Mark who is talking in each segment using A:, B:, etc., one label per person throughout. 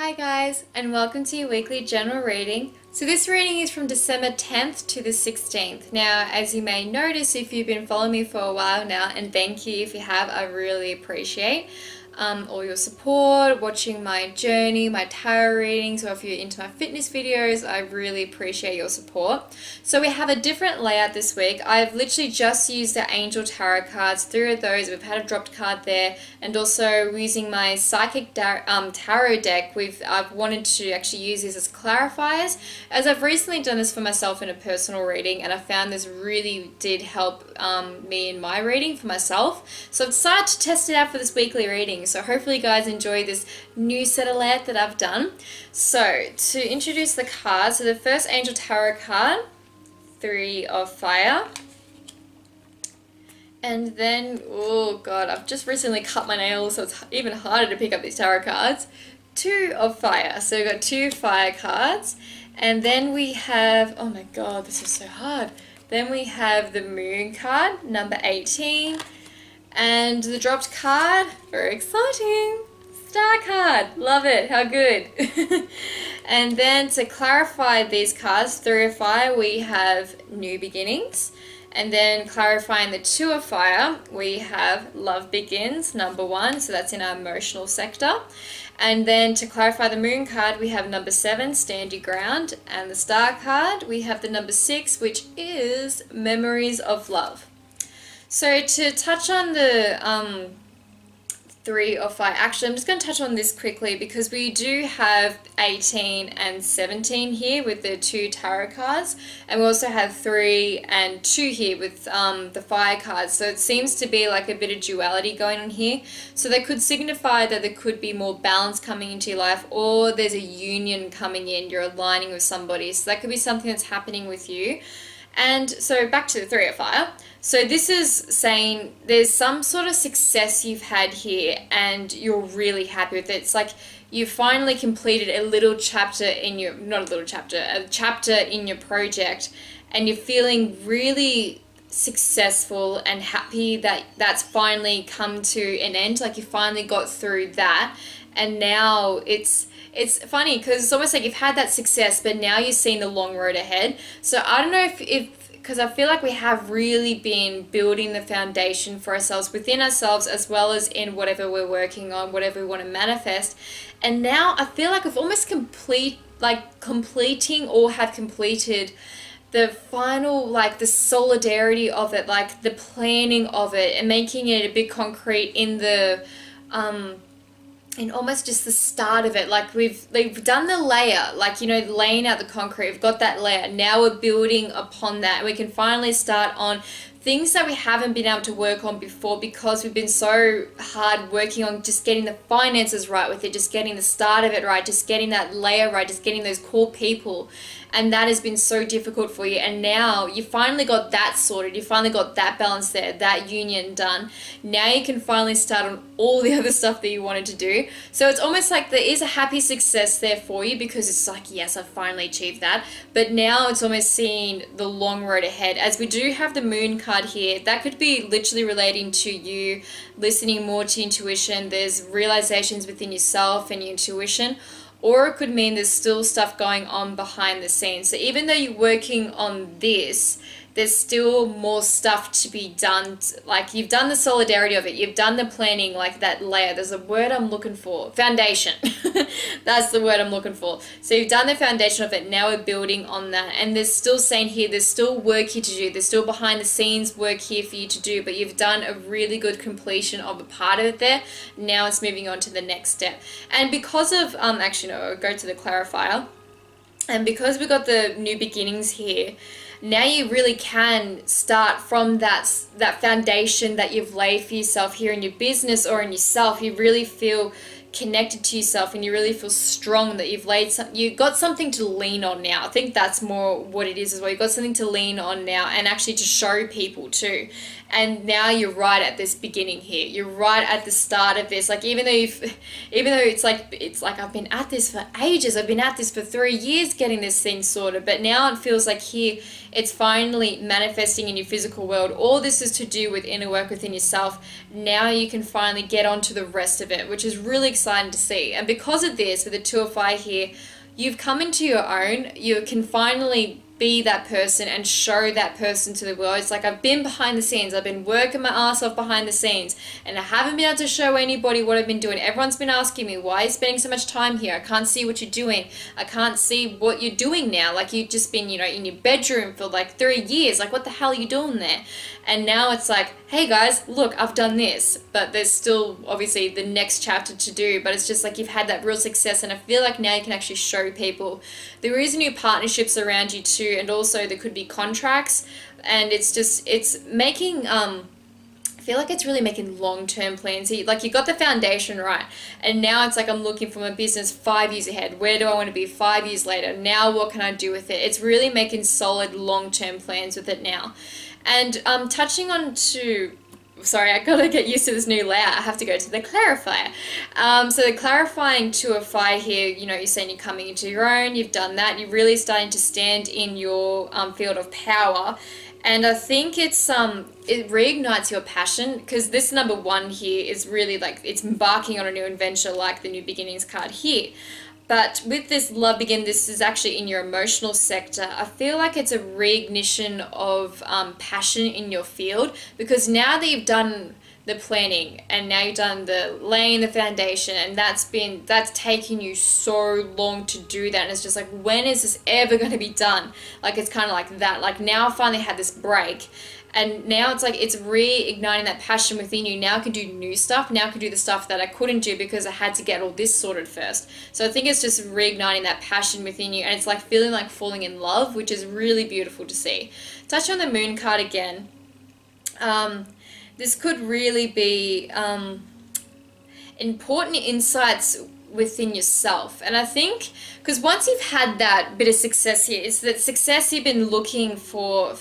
A: Hi guys, and welcome to your weekly general reading. So this reading is from December 10th to the 16th. Now, as you may notice if you've been following me for a while now, and thank you if you have, I really appreciate all your support, watching my journey, my tarot readings, or if you're into my fitness videos, I really appreciate your support. So we have a different layout this week. I've literally just used the Angel Tarot cards, 3 of those. We've had a dropped card there, and also using my Psychic Tarot deck, I've wanted to actually use these as clarifiers, as I've recently done this for myself in a personal reading, and I found this really did help me in my reading for myself. So I've decided to test it out for this weekly reading. So hopefully you guys enjoy this new set of layout that I've done. So to introduce the cards, so the first Angel Tarot card, 3 of Fire. And then, oh god, I've just recently cut my nails, so it's even harder to pick up these tarot cards. 2 of Fire. So we've got 2 fire cards. And then we have, oh my god, this is so hard. Then we have the Moon card, number 18. And the dropped card, very exciting, Star card, love it, how good. And then to clarify these cards, 3 of Fire, we have New Beginnings. And then clarifying the 2 of Fire, we have Love Begins, number 1, so that's in our emotional sector. And then to clarify the Moon card, we have number 7, Stand Your Ground. And the Star card, we have the number 6, which is Memories of Love. So to touch on the 3 of Fire, actually I'm just going to touch on this quickly because we do have 18 and 17 here with the 2 tarot cards, and we also have 3 and 2 here with the fire cards. So it seems to be like a bit of duality going on here. So they could signify that there could be more balance coming into your life, or there's a union coming in, you're aligning with somebody. So that could be something that's happening with you. And so back to the 3 of Fire. So this is saying there's some sort of success you've had here and you're really happy with it. It's like you finally completed a little chapter in your, not a little chapter, a chapter in your project, and you're feeling really successful and happy that that's finally come to an end. Like you finally got through that, and now it's funny because it's almost like you've had that success, but now you're seeing the long road ahead. So I don't know if because I feel like we have really been building the foundation for ourselves within ourselves, as well as in whatever we're working on, whatever we want to manifest. And now I feel like we've almost completing or have completed the final, like the solidarity of it, like the planning of it, and making it a bit concrete in the and almost just the start of it. Like we've done the layer, like, you know, laying out the concrete, we've got that layer, now we're building upon that. We can finally start on things that we haven't been able to work on before because we've been so hard working on just getting the finances right with it, just getting the start of it right, just getting that layer right, just getting those core people. And that has been so difficult for you, and now you finally got that sorted, you finally got that balance there, that union done. Now you can finally start on all the other stuff that you wanted to do. So it's almost like there is a happy success there for you, because it's like, yes, I finally achieved that. But now it's almost seeing the long road ahead, as we do have the Moon card here. That could be literally relating to you listening more to intuition. There's realizations within yourself and your intuition. Or it could mean there's still stuff going on behind the scenes. So even though you're working on this, there's still more stuff to be done. Like you've done the solidarity of it, you've done the planning, like that layer. There's a word I'm looking for. Foundation. That's the word I'm looking for. So you've done the foundation of it, now we're building on that. And there's still saying here, there's still work here to do. There's still behind the scenes work here for you to do, but you've done a really good completion of a part of it there. Now it's moving on to the next step. And because of, actually no, I'll go to the clarifier. And because we've got the New Beginnings here, now you really can start from that foundation that you've laid for yourself here in your business or in yourself. You really feel connected to yourself and you really feel strong that you got something to lean on now. I think that's more what it is as well. You've got something to lean on now, and actually to show people too. And now you're right at this beginning here. You're right at the start of this. Like even though it's like I've been at this for ages. I've been at this for 3 years getting this thing sorted. But now it feels like here it's finally manifesting in your physical world. All this is to do with inner work within yourself. Now you can finally get on to the rest of it, which is really exciting. exciting to see. And because of this, with the Two of Fire here, you've come into your own. You can finally be that person and show that person to the world. It's like, I've been behind the scenes. I've been working my ass off behind the scenes, and I haven't been able to show anybody what I've been doing. Everyone's been asking me, why are you spending so much time here? I can't see what you're doing. I can't see what you're doing now. Like, you've just been, in your bedroom for like 3 years. Like, what the hell are you doing there? And now it's like, hey guys, look, I've done this. But there's still obviously the next chapter to do. But it's just like, you've had that real success, and I feel like now you can actually show people. There is new partnerships around you too, and also there could be contracts, and it's making I feel like it's really making long-term plans. Like, you got the foundation right, and now it's like, I'm looking for my business 5 years ahead. Where do I want to be 5 years later? Now what can I do with it? It's really making solid long-term plans with it now. And touching on to, sorry, I gotta get used to this new layout. I have to go to the clarifier. So the clarifying Two of Fire here, you're saying you're coming into your own, you've done that, you're really starting to stand in your field of power. And I think it reignites your passion, because this number 1 here is really like, it's embarking on a new adventure, like the New Beginnings card here. But with this Love Begin, this is actually in your emotional sector. I feel like it's a reignition of passion in your field, because now that you've done the planning, and now you've done the laying the foundation, and that's taken you so long to do that, and it's just like, when is this ever going to be done? Like, it's kind of like that. Like, now I finally had this break, and now it's like, it's reigniting that passion within you. Now I can do new stuff. Now I can do the stuff that I couldn't do because I had to get all this sorted first. So I think it's just reigniting that passion within you, and it's like feeling like falling in love, which is really beautiful to see. Touch on the Moon card again. This could really be important insights within yourself. And I think, because once you've had that bit of success here, it's that success you've been looking for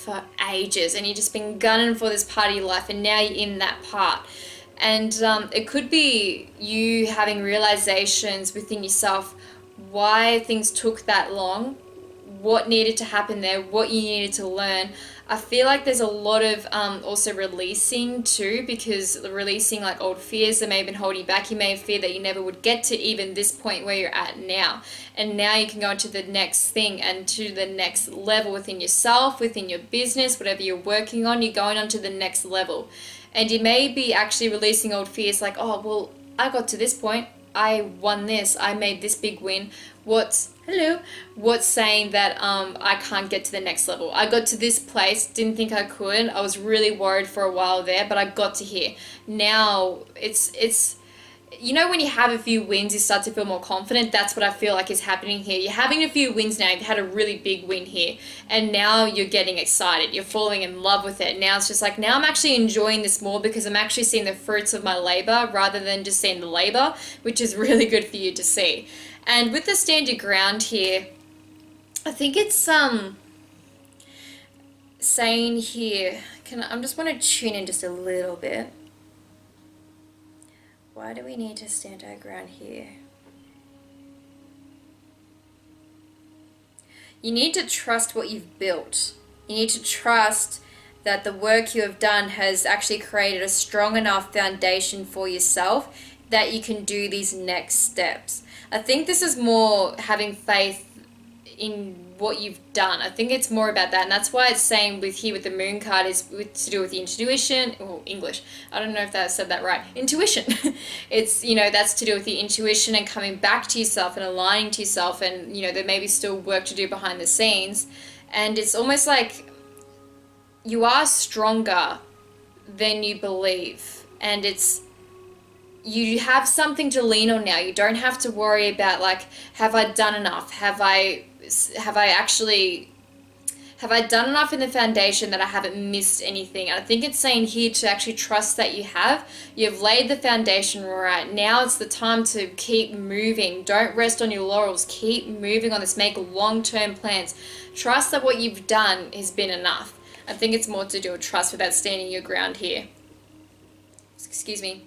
A: ages, and you've just been gunning for this part of your life, and now you're in that part. And it could be you having realizations within yourself why things took that long, what needed to happen there, what you needed to learn. I feel like there's a lot of also releasing too, because releasing like old fears that may have been holding you back. You may have feared that you never would get to even this point where you're at now. And now you can go into the next thing and to the next level within yourself, within your business, whatever you're working on, you're going on to the next level. And you may be actually releasing old fears like, oh, well, I got to this point. I won this. I made this big win. What's saying that I can't get to the next level? I got to this place, didn't think I could. I was really worried for a while there, but I got to here. Now it's when you have a few wins, you start to feel more confident. That's what I feel like is happening here. You're having a few wins now. You've had a really big win here, and now you're getting excited. You're falling in love with it. Now it's just like, now I'm actually enjoying this more, because I'm actually seeing the fruits of my labor rather than just seeing the labor, which is really good for you to see. And with the stand your ground here, I think it's saying here, I'm just want to tune in just a little bit. Why do we need to stand our ground here? You need to trust what you've built. You need to trust that the work you have done has actually created a strong enough foundation for yourself that you can do these next steps. I think this is more having faith in what you've done. I think it's more about that, and that's why it's saying with the Moon card is to do with the intuition, or English. I don't know if I said that right. Intuition. It's, that's to do with the intuition and coming back to yourself and aligning to yourself, and there may be still work to do behind the scenes, and it's almost like you are stronger than you believe, and you have something to lean on now. You don't have to worry about like, have I done enough? Have I done enough in the foundation that I haven't missed anything? And I think it's saying here to actually trust that you've laid the foundation right. Now it's the time to keep moving. Don't rest on your laurels. Keep moving on this. Make long-term plans. Trust that what you've done has been enough. I think it's more to do with trust without standing your ground here. Excuse me.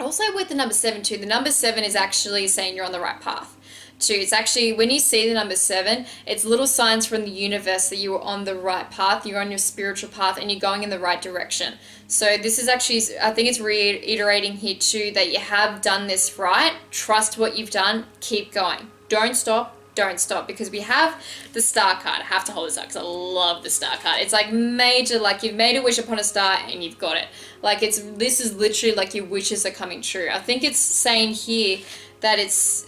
A: Also with the number 7 too, the number 7 is actually saying you're on the right path. too. It's actually, when you see the number 7, it's little signs from the universe that you are on the right path, you're on your spiritual path, and you're going in the right direction. So this is actually, I think it's reiterating here too, that you have done this right. Trust what you've done. Keep going. Don't stop. Don't stop, because we have the star card. I have to hold this up because I love the star card. It's like major, like you've made a wish upon a star and you've got it. Like this is literally like your wishes are coming true. I think it's saying here that it's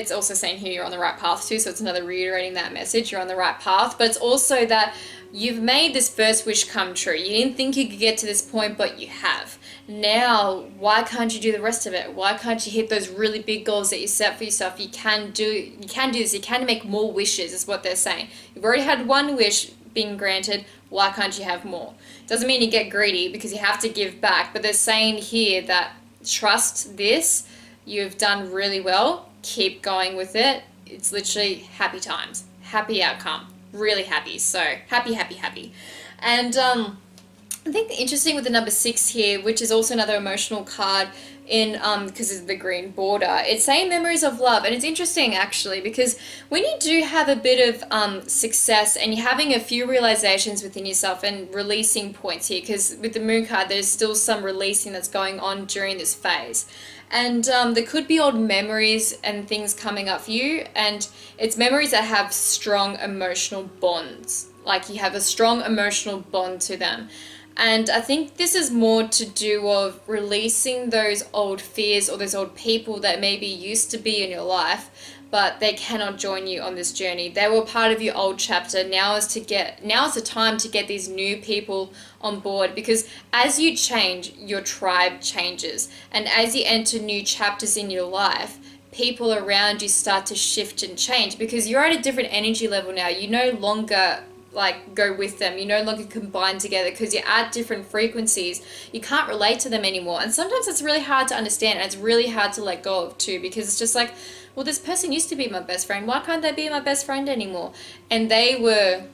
A: also saying here you're on the right path too, so it's another reiterating that message, you're on the right path. But it's also that you've made this first wish come true. You didn't think you could get to this point, but you have. Now, why can't you do the rest of it? Why can't you hit those really big goals that you set for yourself? You can do this. You can make more wishes, is what they're saying. You've already had one wish being granted. Why can't you have more? Doesn't mean you get greedy, because you have to give back. But they're saying here that trust this. You've done really well. Keep going with it. It's literally happy times, happy outcome, really happy. So happy, happy, happy. And I think interesting with the number 6 here, which is also another emotional card in because of the green border, it's saying memories of love. And it's interesting actually, because when you do have a bit of success and you're having a few realizations within yourself and releasing points here, because with the moon card there's still some releasing that's going on during this phase. And there could be old memories and things coming up for you, and it's memories that have strong emotional bonds. Like you have a strong emotional bond to them. And I think this is more to do of releasing those old fears or those old people that maybe used to be in your life, but they cannot join you on this journey. They were part of your old chapter. Now is the time to get these new people on board, because as you change, your tribe changes. And as you enter new chapters in your life, people around you start to shift and change, because you're at a different energy level now. You no longer like go with them, you no longer combine together, because you're at different frequencies. You can't relate to them anymore, and sometimes it's really hard to understand, and it's really hard to let go of too, because it's just like, well, this person used to be my best friend, why can't they be my best friend anymore? And they were,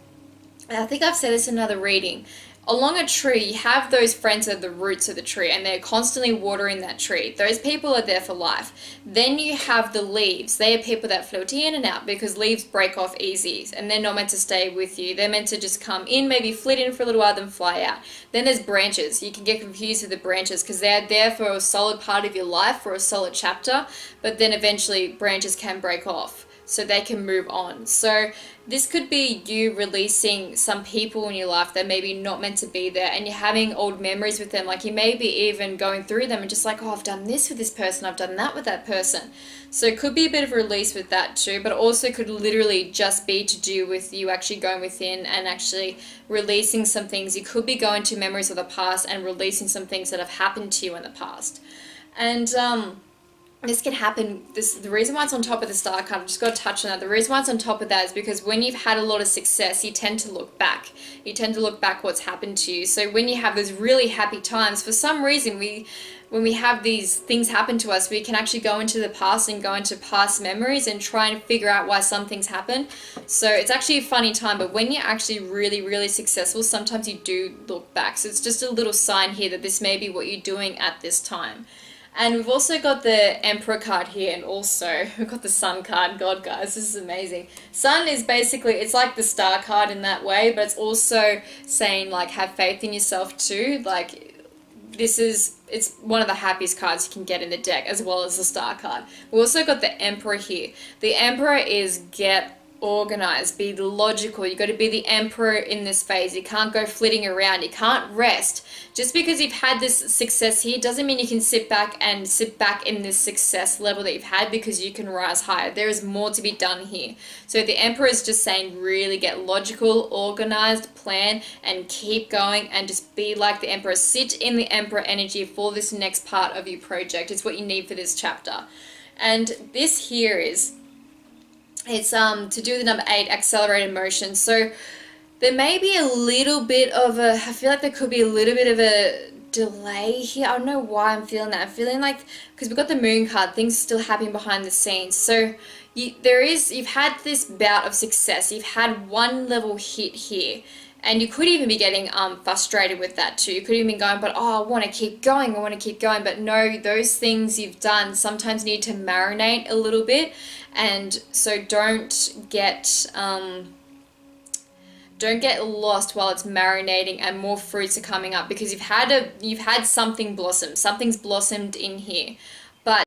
A: I think I've said this in another reading, along a tree, you have those friends at the roots of the tree, and they're constantly watering that tree. Those people are there for life. Then you have the leaves. They are people that float in and out, because leaves break off easy, and they're not meant to stay with you. They're meant to just come in, maybe flit in for a little while, then fly out. Then there's branches. You can get confused with the branches, because they're there for a solid part of your life, for a solid chapter, but then eventually branches can break off, so they can move on. So this could be you releasing some people in your life that maybe not meant to be there, and you're having old memories with them. Like you may be even going through them and just like, oh, I've done this with this person, I've done that with that person. So it could be a bit of a release with that too, but also could literally just be to do with you actually going within and actually releasing some things. You could be going to memories of the past and releasing some things that have happened to you in the past. And this can happen. The reason why it's on top of the star card, I've just got to touch on that. The reason why it's on top of that is because when you've had a lot of success, you tend to look back. You tend to look back what's happened to you. So when you have those really happy times, for some reason, when we have these things happen to us, we can actually go into the past and go into past memories and try and figure out why some things happen. So it's actually a funny time, but when you're actually really, really successful, sometimes you do look back. So it's just a little sign here that this may be what you're doing at this time. And we've also got the Emperor card here, and also we've got the Sun card. God, guys, this is amazing. Sun is basically, it's like the star card in that way, but it's also saying like have faith in yourself too. Like it's one of the happiest cards you can get in the deck, as well as the star card. We also got the Emperor here. The Emperor is get organized, be logical. You got to be the emperor in this phase. You can't go flitting around. You can't rest. Just because you've had this success here doesn't mean you can sit back in this success level that you've had, because you can rise higher. There is more to be done here. So the emperor is just saying really get logical, organized, plan, and keep going, and just be like the emperor. Sit in the emperor energy for this next part of your project. It's what you need for this chapter. And this here is, it's to do with the number 8, accelerated motion. So there may be a little bit of I feel like there could be a little bit of a delay here. I don't know why I'm feeling that. I'm feeling like, because we've got the moon card, things are still happening behind the scenes. So you've had this bout of success. You've had one level hit here, And you could even be getting frustrated with that too. You could even be going, but oh, I want to keep going, I want to keep going. But no, those things you've done sometimes need to marinate a little bit. And so don't get lost while it's marinating and more fruits are coming up, because you've had something blossom. Something's blossomed in here. But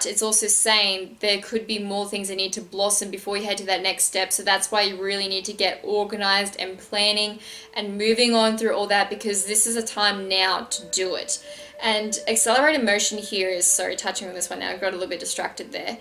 A: it's also saying there could be more things that need to blossom before you head to that next step. So that's why you really need to get organized and planning and moving on through all that, because this is a time now to do it. And accelerated motion here is, sorry, touching on this one now, I got a little bit distracted there.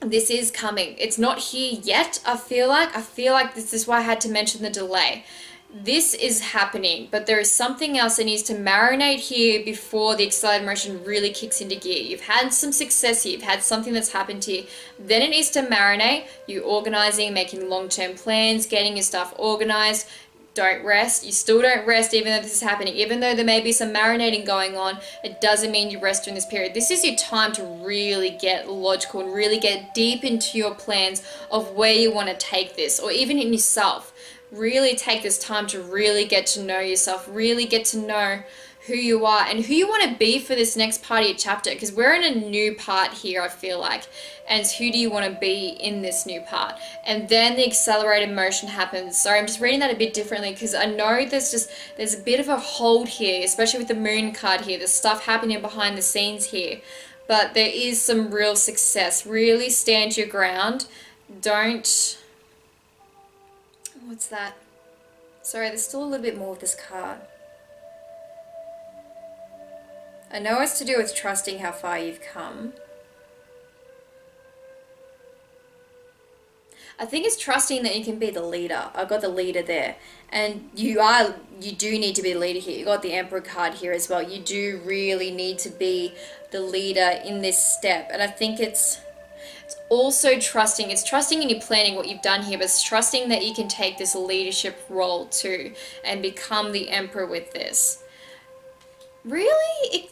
A: This is coming. It's not here yet, I feel like this is why I had to mention the delay. This is happening, but there is something else that needs to marinate here before the accelerated motion really kicks into gear. You've had some success here, you've had something that's happened here, then it needs to marinate. You organizing, making long-term plans, getting your stuff organized. Don't rest. You still don't rest even though this is happening. Even though there may be some marinating going on, it doesn't mean you rest during this period. This is your time to really get logical and really get deep into your plans of where you want to take this, or even in yourself. Really take this time to really get to know yourself, really get to know who you are and who you want to be for this next part of your chapter, because we're in a new part here, I feel like. And who do you want to be in this new part? And then the accelerated motion happens. Sorry, I'm just reading that a bit differently, because I know there's a bit of a hold here, especially with the moon card here. There's stuff happening behind the scenes here, but there is some real success. Really stand your ground. Don't, what's that? Sorry, there's still a little bit more with this card. I know it's to do with trusting how far you've come. I think it's trusting that you can be the leader. I got the leader there. And you do need to be the leader here. You got the Emperor card here as well. You do really need to be the leader in this step. And I think it's also trusting. It's trusting in your planning, what you've done here, but it's trusting that you can take this leadership role too and become the Emperor with this. Really?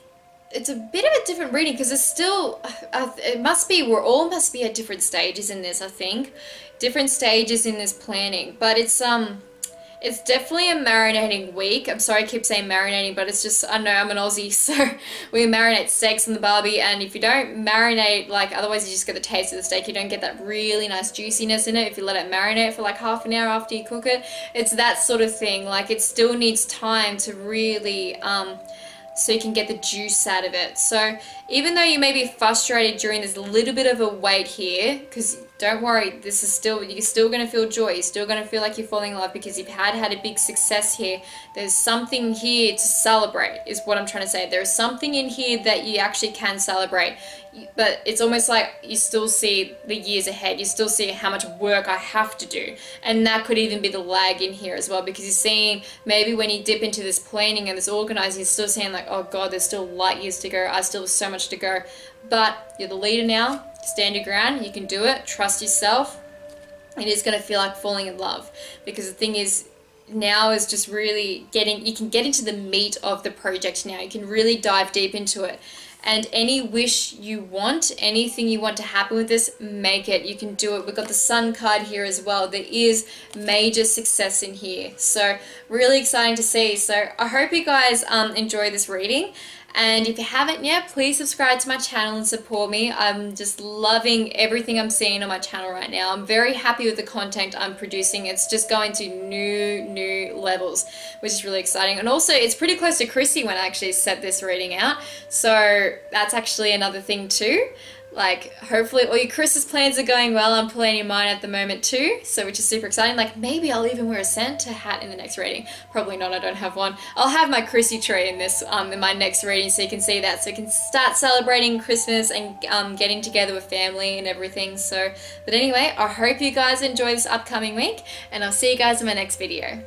A: It's a bit of a different reading, because it's still, it must be, we're all must be at different stages in this, I think. Different stages in this planning. But it's definitely a marinating week. I'm sorry I keep saying marinating, but it's just, I know I'm an Aussie, so we marinate steaks on the barbie, and if you don't marinate, like, otherwise you just get the taste of the steak, you don't get that really nice juiciness in it if you let it marinate for like half an hour after you cook it. It's that sort of thing. Like, it still needs time to really, so you can get the juice out of it. So even though you may be frustrated during this little bit of a wait here, because don't worry, this is still, you're still going to feel joy, you're still going to feel like you're falling in love, because you've had a big success here. There's something here to celebrate, is what I'm trying to say. There's something in here that you actually can celebrate, but it's almost like you still see the years ahead, you still see how much work I have to do, and that could even be the lag in here as well, because you're seeing maybe when you dip into this planning and this organizing, you're still saying like, oh god, there's still light years to go, I still have so much to go. But you're the leader now. Stand your ground, you can do it, trust yourself. It is going to feel like falling in love, because the thing is, now is just really you can get into the meat of the project now. You can really dive deep into it. And any wish you want, anything you want to happen with this, make it. You can do it. We've got the Sun card here as well. There is major success in here. So really exciting to see. So I hope you guys enjoy this reading. And if you haven't yet, please subscribe to my channel and support me. I'm just loving everything I'm seeing on my channel right now. I'm very happy with the content I'm producing. It's just going to new levels, which is really exciting. And also, it's pretty close to Chrissy when I actually set this reading out. So that's actually another thing too. Like, hopefully all your Christmas plans are going well. I'm planning mine at the moment too, so which is super exciting. Like, maybe I'll even wear a Santa hat in the next reading. Probably not, I don't have one. I'll have my Chrissy tree in this in my next reading, so you can see that. So you can start celebrating Christmas and getting together with family and everything. So, but anyway, I hope you guys enjoy this upcoming week, and I'll see you guys in my next video.